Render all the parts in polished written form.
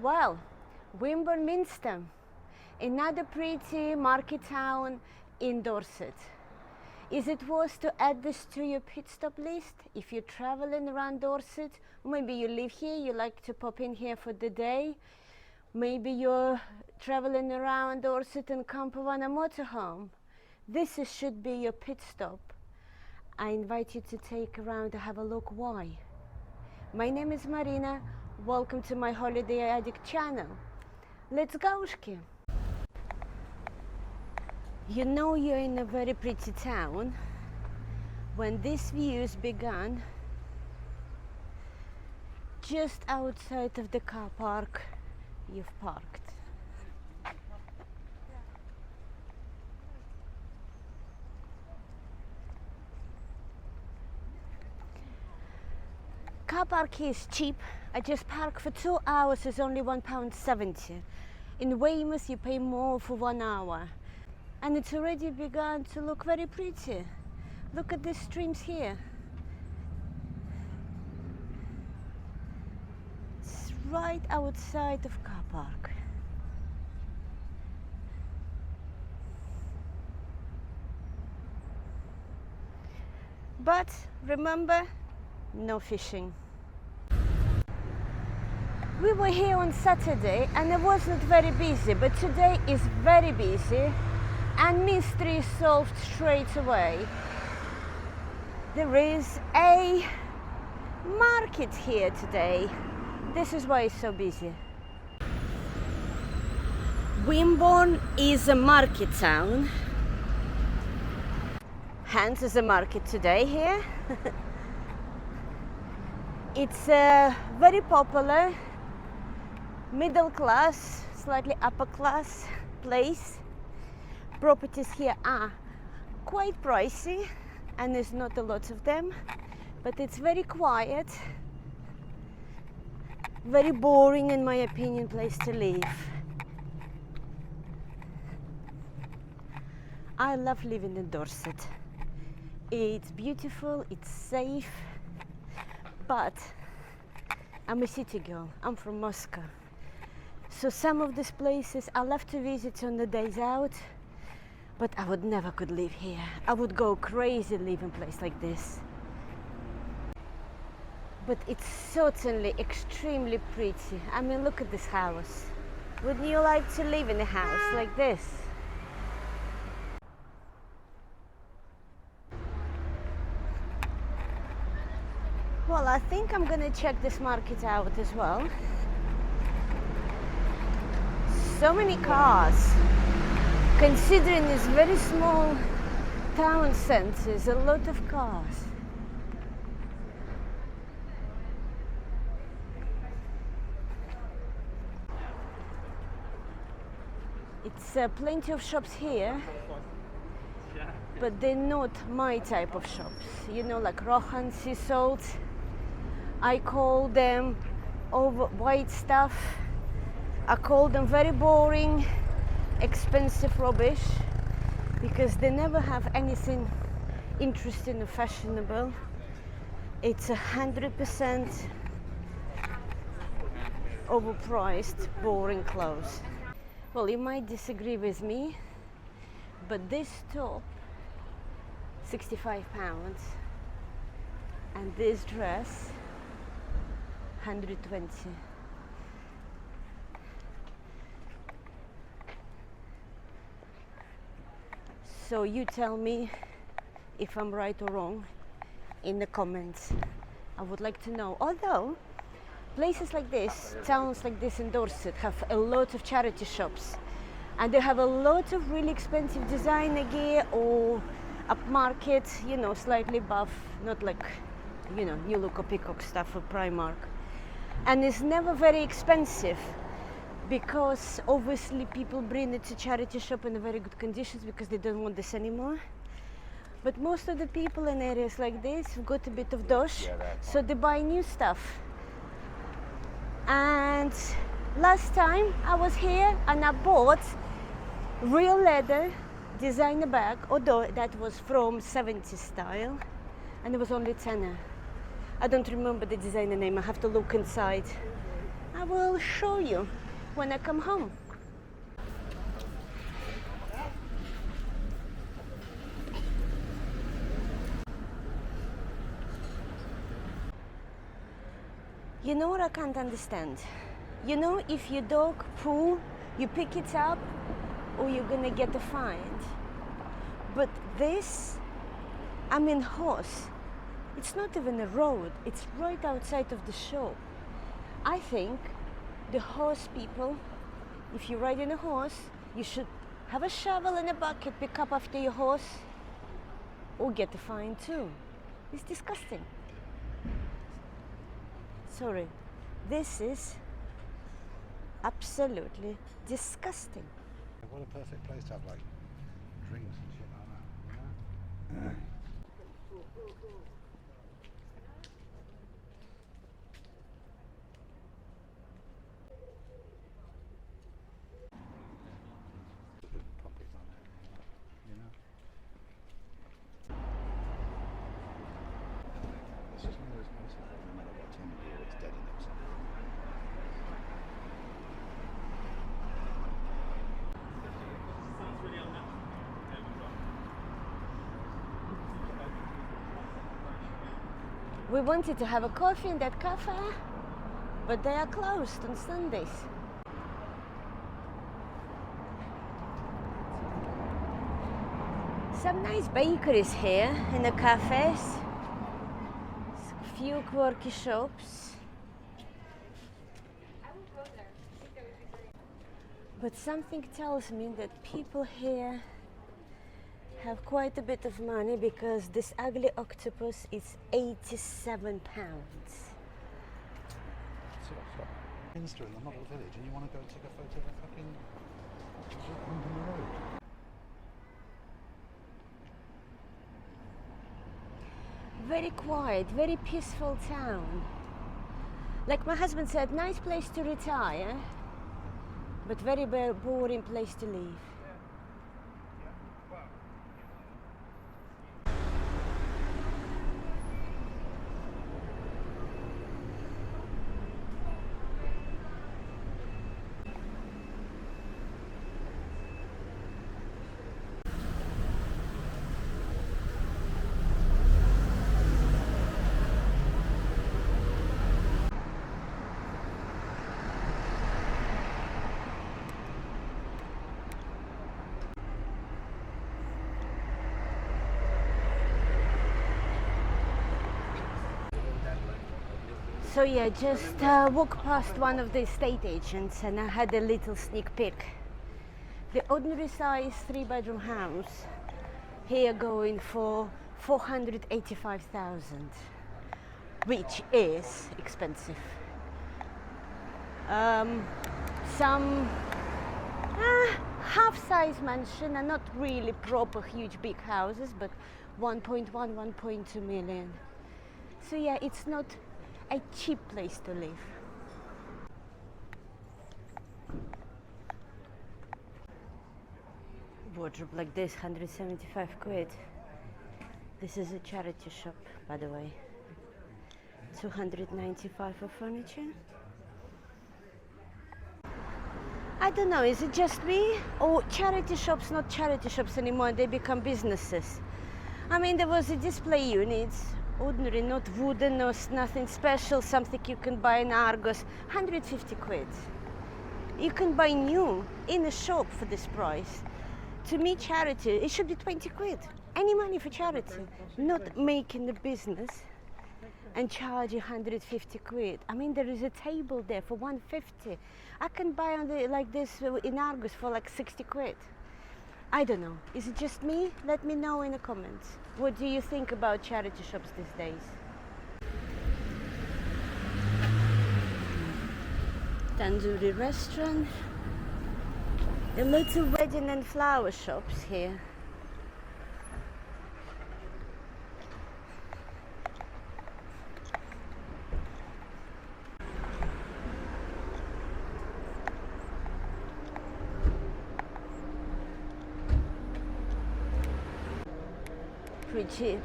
Well, Wimborne Minster, another pretty market town in Dorset. Is it worth to add this to your pit stop list? If you're traveling around Dorset, maybe you live here, you like to pop in here for the day. Maybe you're traveling around Dorset and camper on a motorhome. Should be your pit stop. I invite you to take around and have a look why. My name is Marina. Welcome to my Holiday Addict channel. Let's go, Ushki. You know you're in a very pretty town when these views began just outside of the car park you've parked. Car park here is cheap. I just park for 2 hours, it's only £1.70. In Weymouth you pay more for 1 hour. And it's already begun to look very pretty. Look at the streams here. It's right outside of car park. But remember, no fishing. We were here on Saturday and it wasn't very busy, but today is very busy and mystery is solved straight away. There is a market here today. This is why it's so busy. Wimborne is a market town. Hence is a market today here. It's a very popular middle class, slightly upper class place. Properties here are quite pricey and there's not a lot of them, but it's very quiet, very boring in my opinion place to live. I love living in Dorset. It's beautiful, it's safe, but I'm a city girl, I'm from Moscow. So some of these places I love to visit on the days out, but I would never could live here. I would go crazy living a place like this. But it's certainly extremely pretty. I mean, look at this house. Wouldn't you like to live in a house like this? Well, I think I'm gonna check this market out as well. So many cars. Considering it's very small town centers, a lot of cars. It's plenty of shops here, but they're not my type of shops. You know, like Rohan, sea salt. I call them over white stuff. I call them very boring, expensive rubbish, because they never have anything interesting or fashionable. It's 100% overpriced, boring clothes. Well, you might disagree with me, but this top, £65, and this dress, 120. So you tell me if I'm right or wrong in the comments. I would like to know. Although places like this, towns like this in Dorset, have a lot of charity shops, and they have a lot of really expensive designer gear or upmarket, you know, slightly buff, not like, you know, New Look or Peacock stuff or Primark. And it's never very expensive, because obviously people bring it to charity shop in very good conditions because they don't want this anymore. But most of the people in areas like this have got a bit of dosh, so they buy new stuff. And last time I was here and I bought real leather designer bag, although that was from 70s style, and it was only tenner. I don't remember the designer name, I have to look inside. I will show you when I come home. You know what I can't understand? You know, if your dog poo, you pick it up or you're gonna get a fine. But this, I mean horse, it's not even a road, it's right outside of the shop. I think the horse people, if you're riding a horse, you should have a shovel and a bucket, pick up after your horse, or get a fine too. It's disgusting. Sorry, this is absolutely disgusting. What a perfect place to have like drinks and shit like that, you know? Pockets on it, you know? It's just one of those places that no matter what time of year it's dead in itself. We wanted to have a coffee in that cafe, but they are closed on Sundays. Some nice bakeries here in the cafes. A few quirky shops. But something tells me that people here have quite a bit of money because this ugly octopus is £87. So Minster in the Model Village, and you want to go take a photo of a fucking hump in the road. Very quiet, very peaceful town. Like my husband said, nice place to retire, but very boring place to live. So yeah, just walked past one of the estate agents and I had a little sneak peek. The ordinary size 3-bedroom house here going for 485,000, which is expensive. Some half-size mansion and not really proper huge big houses, but 1.1, 1.2 million. So yeah, it's not a cheap place to live. Wardrobe like this, 175 quid. This is a charity shop, by the way. 295 for furniture. I don't know, is it just me? Or charity shops, not charity shops anymore, they become businesses. I mean, there was a display unit, ordinary, not wooden, or nothing special, something you can buy in Argos, 150 quid. You can buy new in a shop for this price. To me, charity, it should be 20 quid. Any money for charity, not making a business and charge 150 quid. I mean, there is a table there for 150. I can buy on the, like this in Argos for like 60 quid. I don't know. Is it just me? Let me know in the comments. What do you think about charity shops these days? Tandoori restaurant. A little wedding and flower shops here.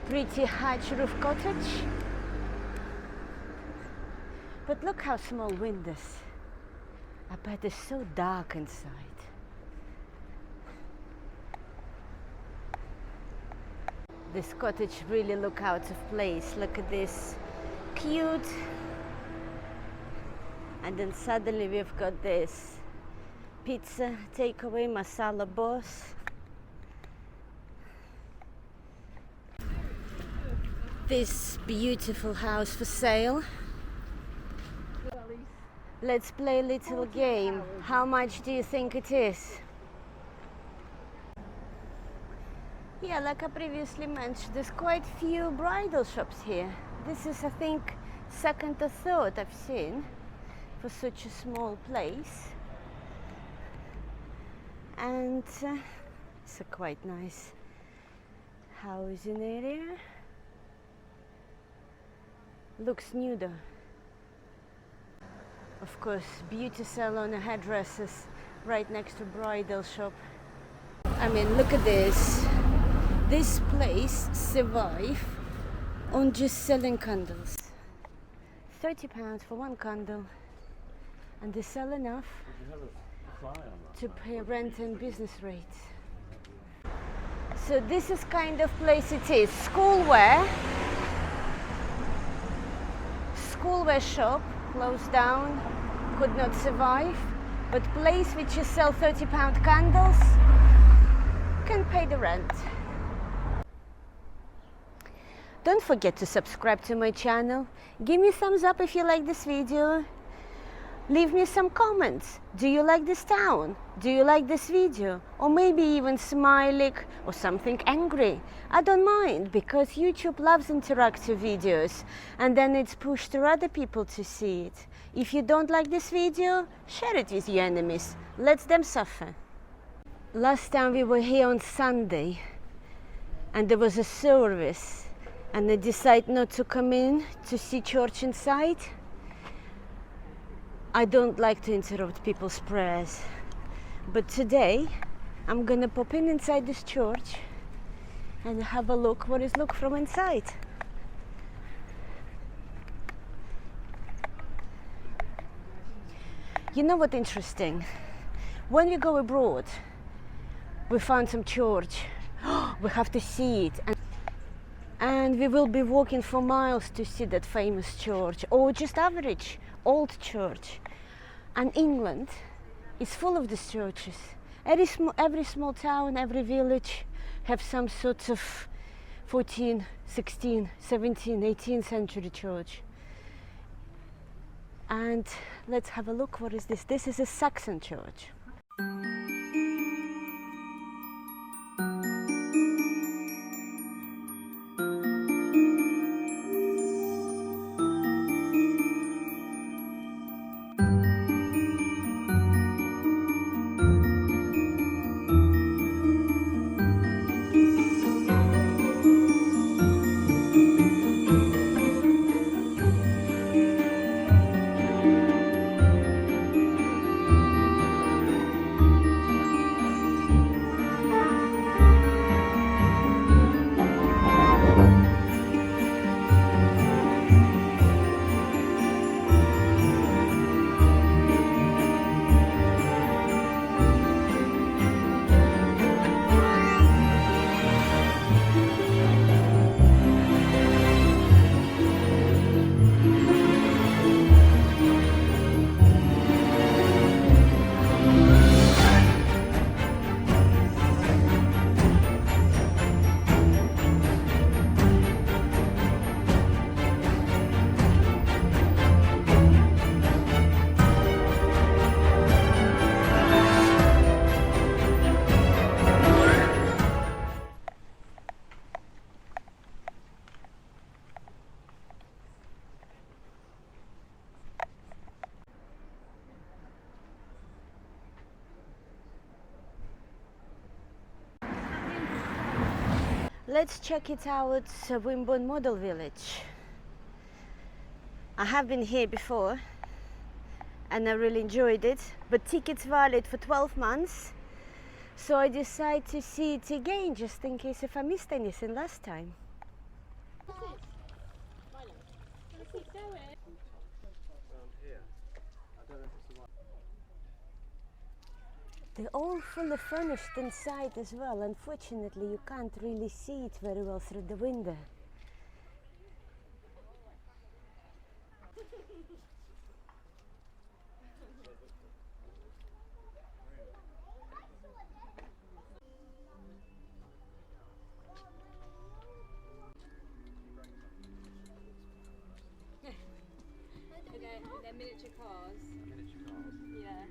Pretty hatch roof cottage. But look how small windows. I bet it's so dark inside. This cottage really look out of place. Look at this, cute. And then suddenly we've got this pizza takeaway, masala boss. This beautiful house for sale. Let's play a little game. How much do you think it is? Yeah, like I previously mentioned, there's quite few bridal shops here. This is, I think, second or third I've seen for such a small place. And it's a quite nice housing area. Looks new though. Of course, beauty salon and hairdressers right next to bridal shop. I mean, look at this. This place survive on just selling candles. £30 for one candle, and they sell enough to pay rent and business rates. So this is kind of place it is. Schoolwear shop closed down, could not survive, but place which you sell £30 candles can pay the rent. Don't forget to subscribe to my channel. Give me a thumbs up if you like this video. Leave me some comments. Do you like this town? Do you like this video? Or maybe even smiling or something angry. I don't mind, because YouTube loves interactive videos and then it's pushed to other people to see it. If you don't like this video, share it with your enemies. Let them suffer. Last time we were here on Sunday and there was a service and I decided not to come in to see church inside. I don't like to interrupt people's prayers, but today I'm gonna pop in inside this church and have a look what is look from inside. You know what interesting? When we go abroad, we found some church. We have to see it, and we will be walking for miles to see that famous church, or just average old church. And England is full of these churches. Every small town, every village have some sort of 14, 16, 17, 18th century church. And let's have a look. What is this? This is a Saxon church. Let's check it out, Wimborne Model Village. I have been here before and I really enjoyed it, but tickets valid for 12 months. So I decided to see it again, just in case if I missed anything last time. They're all fully furnished inside as well. Unfortunately, you can't really see it very well through the window. They're miniature cars. Miniature cars. Yeah.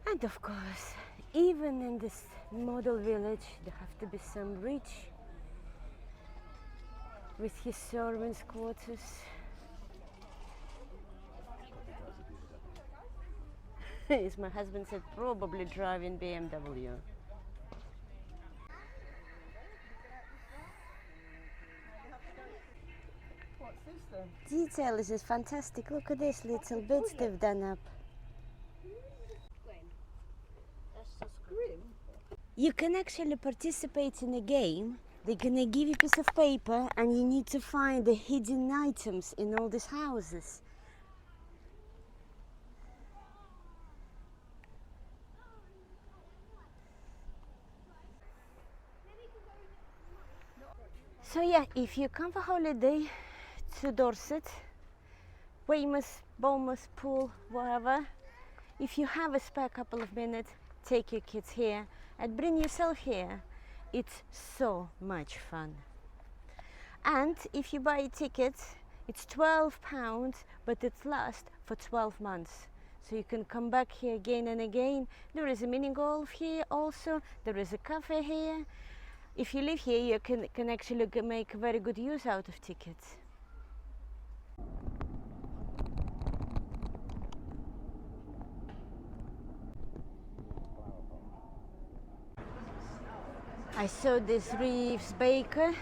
And of course, even in this model village, there have to be some rich with his servants' quarters. As my husband said, probably driving BMW. What's this then? Detail is just fantastic. Look at this little bits they've done up. You can actually participate in a game. They're gonna give you a piece of paper and you need to find the hidden items in all these houses. So yeah, if you come for holiday to Dorset, Weymouth, Bournemouth, Poole, wherever, if you have a spare couple of minutes, take your kids here and bring yourself here. It's so much fun. And if you buy a ticket, it's £12, but it lasts for 12 months. So you can come back here again and again. There is a mini golf here also. There is a cafe here. If you live here, you can actually make very good use out of tickets. I saw this Reeves Baker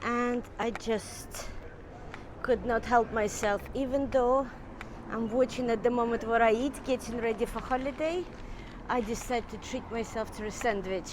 and I just could not help myself. Even though I'm watching at the moment what I eat, getting ready for holiday, I decided to treat myself to a sandwich.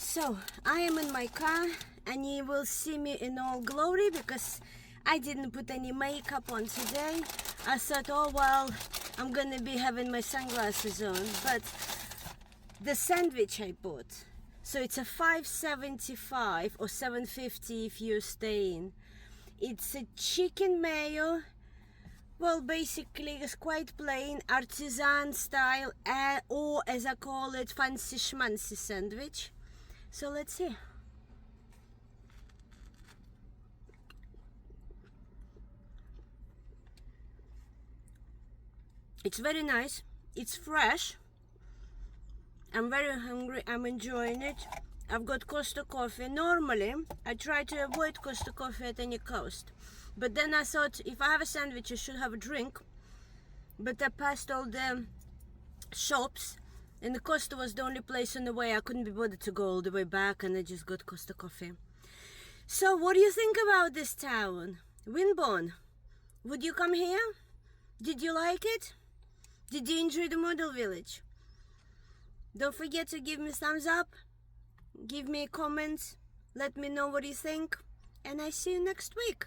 So I am in my car and you will see me in all glory because I didn't put any makeup on today. I thought, oh well, I'm gonna be having my sunglasses on, but the sandwich I bought, so it's a $5.75 or $7.50 if you're staying. It's a chicken mayo. Well, basically it's quite plain artisan style, or as I call it, fancy schmancy sandwich. So let's see. It's very nice. It's fresh. I'm very hungry. I'm enjoying it. I've got Costa coffee. Normally, I try to avoid Costa coffee at any cost. But then I thought if I have a sandwich, I should have a drink. But I passed all the shops. And the Costa was the only place on the way. I couldn't be bothered to go all the way back, and I just got Costa coffee. So what do you think about this town? Wimborne. Would you come here? Did you like it? Did you enjoy the model village? Don't forget to give me a thumbs up. Give me a comment. Let me know what you think. And I see you next week.